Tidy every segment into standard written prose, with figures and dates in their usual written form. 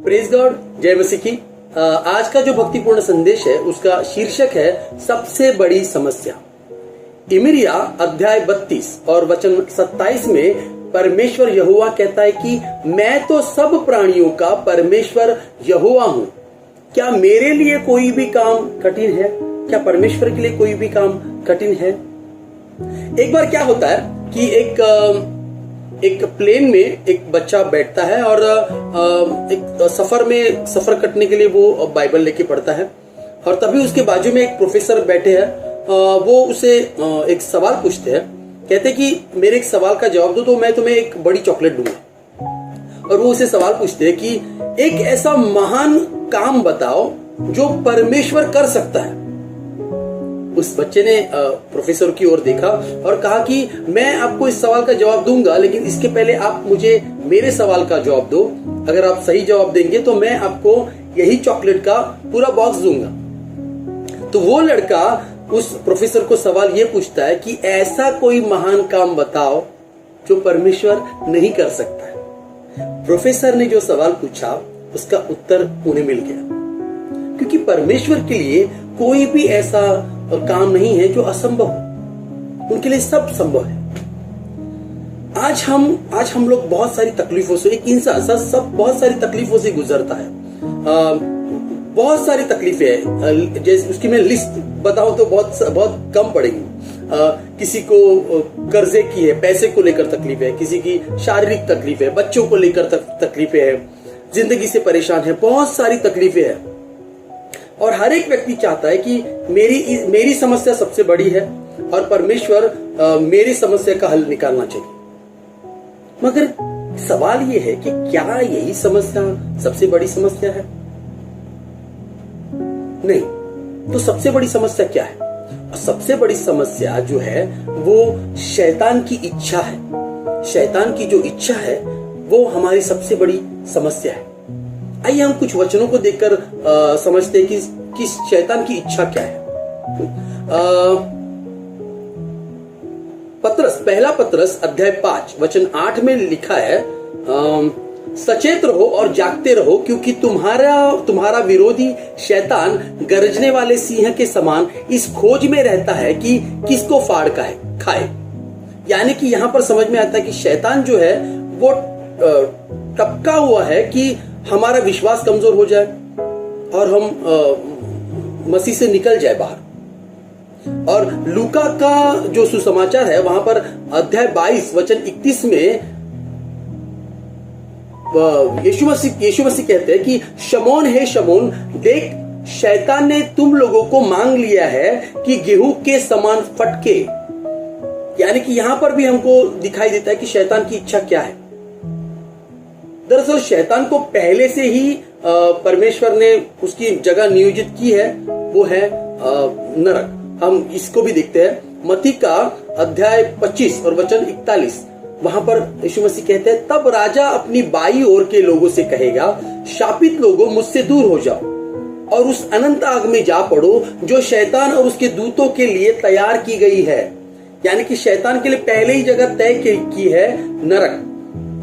Praise God, जय मसीह की। आज का जो भक्तिपूर्ण संदेश है उसका शीर्षक है सबसे बड़ी समस्या। इमिरिया अध्याय 32 और वचन 27 में परमेश्वर यहोवा कहता है कि मैं तो सब प्राणियों का परमेश्वर यहोवा हूं। क्या मेरे लिए कोई भी काम कठिन है? क्या परमेश्वर के लिए कोई भी काम कठिन है? एक बार क्या होता है कि एक प्लेन में एक बच्चा बैठता है और एक सफर कटने के लिए वो बाइबल लेके पढ़ता है, और तभी उसके बाजू में एक प्रोफेसर बैठे हैं। वो उसे एक सवाल पूछते हैं, कहते कि मेरे एक सवाल का जवाब दो तो मैं तुम्हें एक बड़ी चॉकलेट दूंगा। और वो उसे सवाल पूछते हैं कि एक ऐसा महान काम बताओ जो परमेश्वर कर सकता है। उस बच्चे ने प्रोफेसर की ओर देखा और कहा कि मैं आपको इस सवाल का जवाब दूंगा, लेकिन इसके पहले आप मुझे मेरे सवाल का जवाब दो। अगर आप सही जवाब देंगे तो मैं आपको यही चॉकलेट का पूरा बॉक्स दूंगा। तो वो लड़का उस प्रोफेसर को सवाल ये पूछता है कि ऐसा कोई महान काम बताओ जो परमेश्वर नहीं कर सकता है। प्रोफेसर ने जो सवाल पूछा उसका उत्तर उन्हें मिल गया, क्योंकि परमेश्वर के लिए कोई भी ऐसा काम नहीं है जो असंभव हो। उनके लिए सब संभव है। आज हम लोग बहुत सारी तकलीफों से, एक इंसान सब बहुत सारी तकलीफों से गुजरता है। बहुत सारी तकलीफें हैं, जैसे उसकी मैं लिस्ट बताऊं तो बहुत कम पड़ेगी। किसी को कर्जे की है, पैसे को लेकर तकलीफ है, किसी की शारीरिक तकलीफ है, बच्चों को लेकर तकलीफें है, जिंदगी से परेशान है, बहुत सारी तकलीफें हैं। और हर एक व्यक्ति चाहता है कि मेरी समस्या सबसे बड़ी है और परमेश्वर मेरी समस्या का हल निकालना चाहिए। मगर सवाल यह है कि क्या यही समस्या सबसे बड़ी समस्या है? नहीं। तो सबसे बड़ी समस्या क्या है? सबसे बड़ी समस्या जो है वो शैतान की इच्छा है। शैतान की जो इच्छा है वो हमारी सबसे बड़ी समस्या है। आइए हम कुछ वचनों को देखकर समझते हैं कि शैतान की इच्छा क्या है। पहला पत्रस अध्याय 5 वचन 8 में लिखा है, सचेत रहो और जागते रहो, क्योंकि तुम्हारा विरोधी शैतान गरजने वाले सिंह के समान इस खोज में रहता है कि किसको फाड़ खाए। यानी कि यहां पर समझ में आता है कि शैतान जो है वो टपका हुआ है कि हमारा विश्वास कमजोर हो जाए और हम मसीह से निकल जाए बाहर। और लूका का जो सुसमाचार है वहां पर अध्याय 22 वचन 31 में यीशु मसीह कहते हैं कि शमौन है शमौन, देख शैतान ने तुम लोगों को मांग लिया है कि गेहूं के समान फटके। यानी कि यहां पर भी हमको दिखाई देता है कि शैतान की इच्छा क्या है। दरअसल शैतान को पहले से ही परमेश्वर ने उसकी जगह नियोजित की है, वो है नरक। हम इसको भी देखते हैं मत्ती का अध्याय 25 और वचन 41। वहां पर यीशु मसीह कहते हैं, तब राजा अपनी बाई ओर के लोगों से कहेगा, शापित लोगों मुझसे दूर हो जाओ और उस अनंत आग में जा पड़ो जो शैतान और उसके दूतों के लिए तैयार की गई है। यानी कि शैतान के लिए पहले ही जगह तय की है नरक,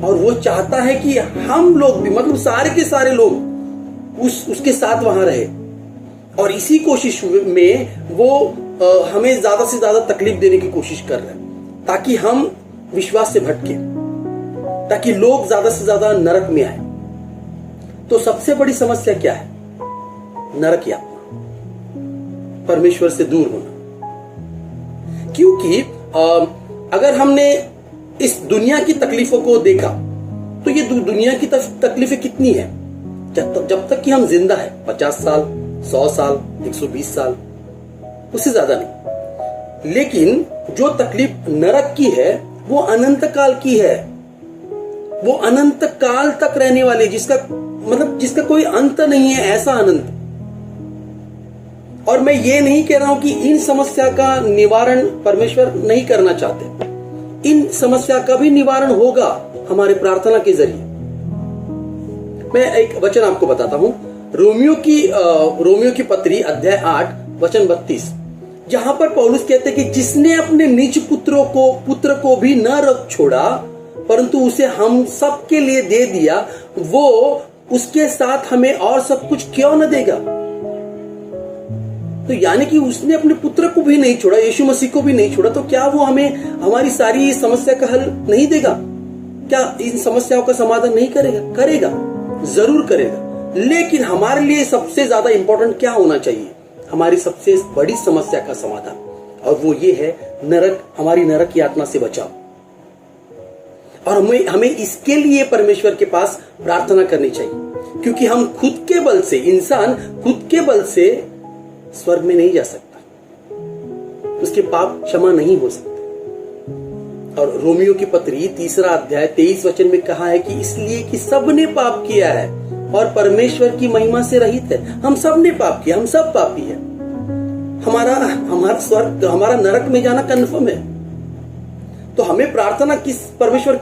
और वो चाहता है कि हम लोग भी, मतलब सारे के सारे लोग उसके साथ वहां रहे। और इसी कोशिश में वो हमें ज्यादा से ज्यादा तकलीफ देने की कोशिश कर रहे हैं, ताकि हम विश्वास से भटके, ताकि लोग ज्यादा से ज्यादा नरक में आए। तो सबसे बड़ी समस्या क्या है? नरक यातना, परमेश्वर से दूर होना। क्योंकि अगर हमने इस दुनिया की तकलीफों को देखा तो ये दुनिया की तकलीफें कितनी है? जब तक कि हम जिंदा है, 50 साल, 100 साल, 120 साल, उससे ज्यादा नहीं। लेकिन जो तकलीफ नरक की है वो अनंत काल की है। वो अनंत काल तक रहने वाली, जिसका कोई अंत नहीं है, ऐसा अनंत। और मैं ये नहीं कह रहा हूं कि इन समस्या का निवारण परमेश्वर नहीं करना चाहते। इन समस्या का भी निवारण होगा हमारे प्रार्थना के जरिए। मैं एक वचन आपको बताता हूं, रोमियो की पत्री अध्याय 8 वचन 32, जहां पर पौलुस कहते हैं कि जिसने अपने निज पुत्र को भी न रख छोड़ा, परंतु उसे हम सब के लिए दे दिया, वो उसके साथ हमें और सब कुछ क्यों न देगा। तो यानी कि उसने अपने पुत्र को भी नहीं छोड़ा, यीशु मसीह को भी नहीं छोड़ा, तो क्या वो हमें हमारी सारी समस्या का हल नहीं देगा? क्या इन समस्याओं का समाधान नहीं करेगा? करेगा, जरूर करेगा। लेकिन हमारे लिए सबसे ज्यादा इंपॉर्टेंट क्या होना चाहिए? हमारी सबसे बड़ी समस्या का समाधान, और वो ये है नरक, हमारी नरक यातना से बचाओ। और हमें इसके लिए परमेश्वर के पास प्रार्थना करनी चाहिए, क्योंकि हम खुद के बल से, इंसान खुद के बल से स्वर्ग में नहीं जा सकता, उसके पाप क्षमा नहीं हो सकते। और रोमियो की पत्री 3 अध्याय 23 वचन में कहा है कि इसलिए कि सबने पाप किया है और परमेश्वर की महिमा से रहित है। हम सब ने पाप किया, हम सब पापी है। हमारा स्वर्ग, हमारा नरक में जाना कन्फर्म है। तो हमें प्रार्थना किस परमेश्वर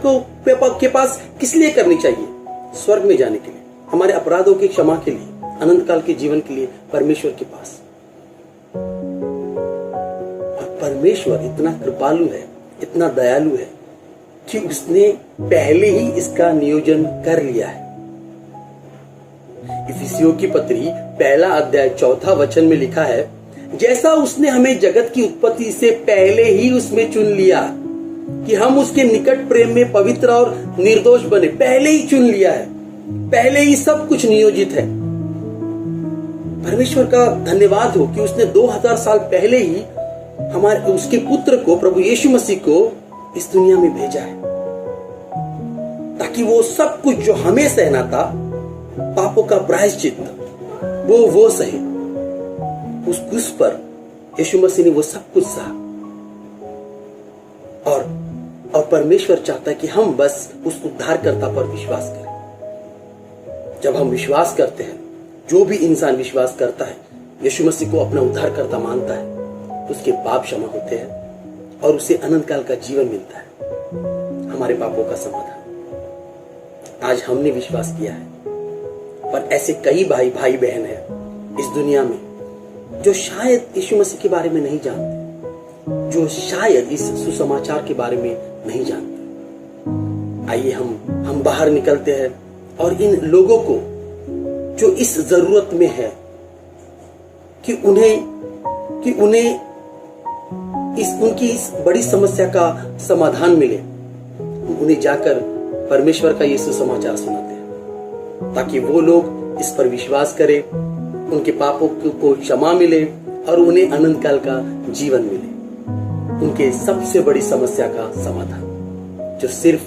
के पास किस लिए करनी चाहिए? स्वर्ग में जाने के लिए, हमारे अपराधों की क्षमा के लिए, अनंत काल के जीवन के लिए परमेश्वर के पास। और परमेश्वर इतना कृपालु है, इतना दयालु है कि उसने पहले ही इसका नियोजन कर लिया है। इफिसियों की पत्री 1 अध्याय 4 वचन में लिखा है, जैसा उसने हमें जगत की उत्पत्ति से पहले ही उसमें चुन लिया कि हम उसके निकट प्रेम में पवित्र और निर्दोष बने। पहले ही चुन लिया है, पहले ही सब कुछ नियोजित है। परमेश्वर का धन्यवाद हो कि उसने 2000 साल पहले ही उसके पुत्र को, प्रभु यीशु मसीह को इस दुनिया में भेजा है, ताकि वो सब कुछ जो हमें सहना था, पापों का प्रायश्चित, वो सहे। उस क्रूस पर यीशु मसीह ने वो सब कुछ सहा। और परमेश्वर चाहता है कि हम बस उस उद्धारकर्ता पर विश्वास करें। जब हम विश्वास करते हैं, जो भी इंसान विश्वास करता है, यीशु मसीह को अपना उद्धारकर्ता मानता है, उसके पाप क्षमा होते हैं और उसे अनंत काल का जीवन मिलता है, हमारे पापों का समाधान। आज हमने विश्वास किया है, पर ऐसे कई भाई बहन हैं इस दुनिया में जो शायद यीशु मसीह के बारे में नहीं जानते, जो शायद इस सुसमाचार के बारे में नहीं जानते। आइए हम बाहर निकलते हैं और इन लोगों को जो इस जरूरत में है कि उन्हें उनकी इस बड़ी समस्या का समाधान मिले, उन्हें जाकर परमेश्वर का ये सुसमाचार सुनाते हैं, ताकि वो लोग इस पर विश्वास करें, उनके पापों को क्षमा मिले और उन्हें अनंत काल का जीवन मिले, उनके सबसे बड़ी समस्या का समाधान जो सिर्फ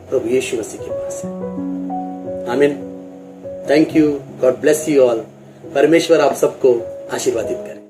प्रभु यीशु मसीह के पास है। आमीन। Thank you. God bless you all. परमेश्वर आप सबको आशीर्वादित करे।